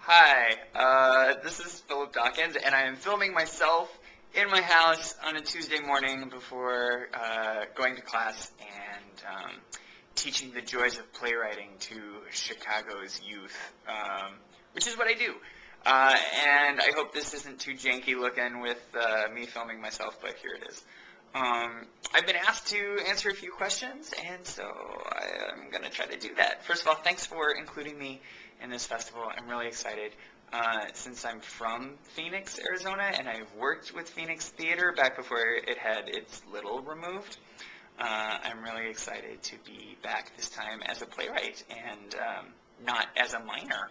Hi, this is Dawkins, and I am filming myself in my house on a Tuesday morning before going to class and teaching the joys of playwriting to Chicago's youth, which is what I do. And I hope this isn't too janky looking with me filming myself, but here it is. I've been asked to answer a few questions, and so I'm going to try to do that. First of all, thanks for including me in this festival. I'm really excited. Since I'm from Phoenix, Arizona, and I've worked with Phoenix Theater back before it had its little removed, I'm really excited to be back this time as a playwright and not as a minor,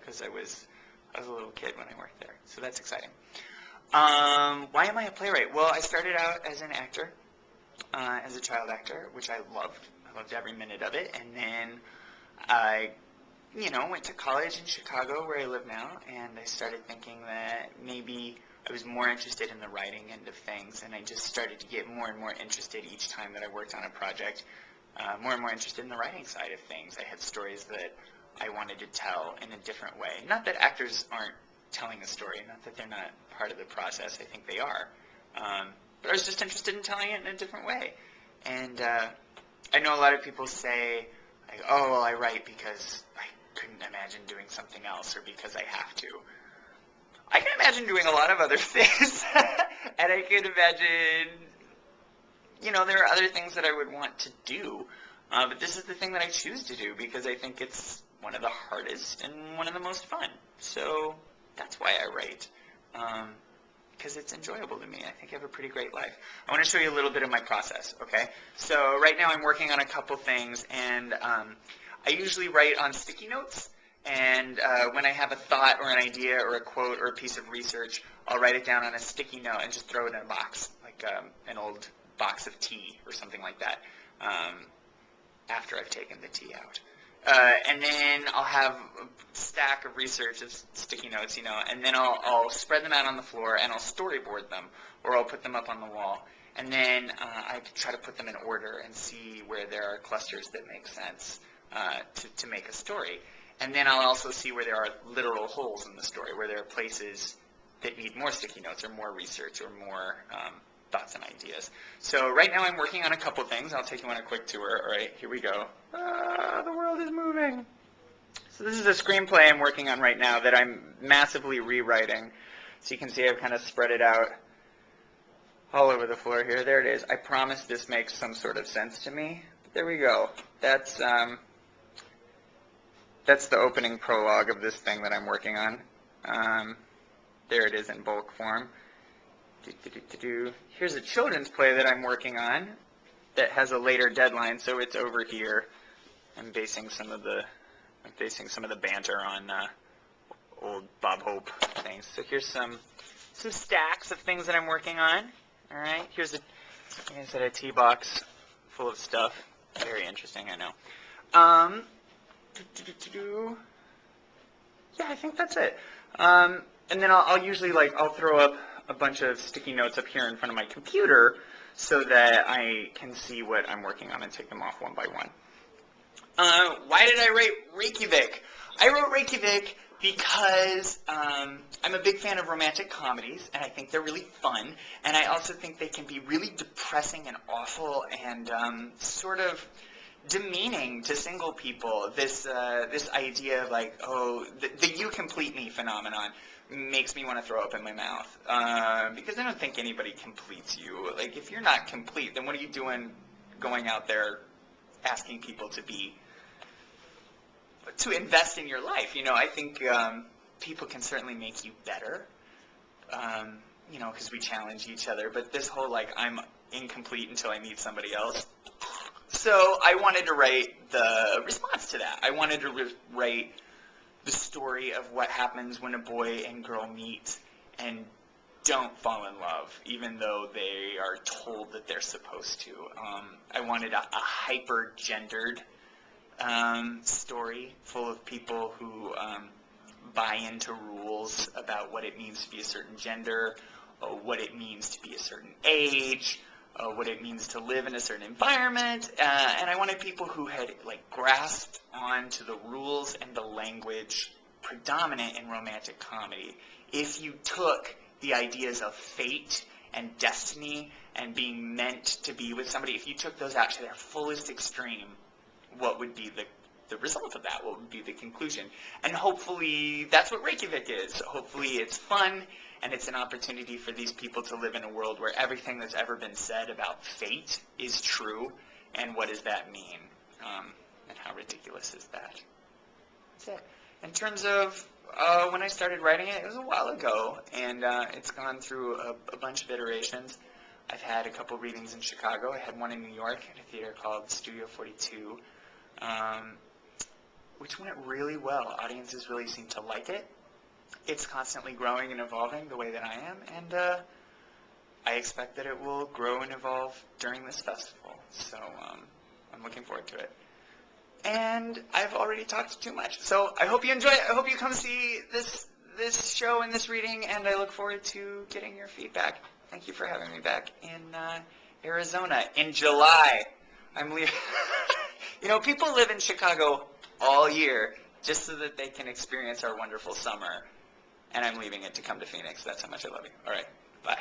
because I was a little kid when I worked there. So that's exciting. Why am I a playwright? Well, I started out as an actor, as a child actor, which I loved. I loved every minute of it. And then I, went to college in Chicago, where I live now, and I started thinking that maybe I was more interested in the writing end of things, and I just started to get more and more interested each time that I worked on a project, more and more interested in the writing side of things. I had stories that I wanted to tell in a different way. Not that actors aren't telling a story, not that they're not part of the process. I think they are. But I was just interested in telling it in a different way. And I know a lot of people say, like, oh, well, I write because I couldn't imagine doing something else or because I have to. I can imagine doing a lot of other things. And I can imagine, there are other things that I would want to do. But this is the thing that I choose to do because I think it's one of the hardest and one of the most fun. So that's why I write, because it's enjoyable to me. I think I have a pretty great life. I want to show you a little bit of my process, okay? So right now I'm working on a couple things, and I usually write on sticky notes, and when I have a thought or an idea or a quote or a piece of research, I'll write it down on a sticky note and just throw it in a box, like an old box of tea or something like that, after I've taken the tea out. And then I'll have a stack of research of sticky notes, and then I'll spread them out on the floor and I'll storyboard them, or I'll put them up on the wall. And then I try to put them in order and see where there are clusters that make sense to make a story. And then I'll also see where there are literal holes in the story, where there are places that need more sticky notes or more research or more thoughts and ideas. So right now I'm working on a couple things. I'll take you on a quick tour. All right, here we go. The world is moving. So this is a screenplay I'm working on right now that I'm massively rewriting. So you can see I've kind of spread it out all over the floor here. There it is. I promise this makes some sort of sense to me. But there we go. That's the opening prologue of this thing that I'm working on. There it is in bulk form. Here's a children's play that I'm working on that has a later deadline, so it's over here. I'm basing some of the banter on old Bob Hope things. So here's some stacks of things that I'm working on. All right, here's a tea box full of stuff. Very interesting, I know. Yeah, I think that's it. And then I'll usually I'll throw up a bunch of sticky notes up here in front of my computer so that I can see what I'm working on and take them off one by one. Why did I write Reykjavik? I wrote Reykjavik because I'm a big fan of romantic comedies, and I think they're really fun, and I also think they can be really depressing and awful and sort of demeaning to single people. This idea of the you complete me phenomenon makes me want to throw up in my mouth, because I don't think anybody completes you. Like, if you're not complete, then what are you doing going out there asking people to invest in your life? I think people can certainly make you better, because we challenge each other, but this whole I'm incomplete until I meet somebody else. So I wanted to write the response to that. I wanted to write the story of what happens when a boy and girl meet and don't fall in love, even though they are told that they're supposed to. I wanted a hyper-gendered story full of people who buy into rules about what it means to be a certain gender, what it means to be a certain age, what it means to live in a certain environment, and I wanted people who had grasped onto the rules and the language predominant in romantic comedy. If you took the ideas of fate and destiny and being meant to be with somebody, if you took those out to their fullest extreme, what would be the result of that? What would be the conclusion? And hopefully that's what Reykjavik is. Hopefully it's fun, and it's an opportunity for these people to live in a world where everything that's ever been said about fate is true, and what does that mean? And how ridiculous is that? That's it. In terms of when I started writing it, it was a while ago, and it's gone through a bunch of iterations. I've had a couple readings in Chicago. I had one in New York at a theater called Studio 42, which went really well. Audiences really seem to like it. It's constantly growing and evolving the way that I am, and I expect that it will grow and evolve during this festival. So I'm looking forward to it. And I've already talked too much. So I hope you enjoy it. I hope you come see this show and this reading, and I look forward to getting your feedback. Thank you for having me back in Arizona in July. I'm leaving. You know, people live in Chicago all year just so that they can experience our wonderful summer. And I'm leaving it to come to Phoenix. That's how much I love you. All right. Bye.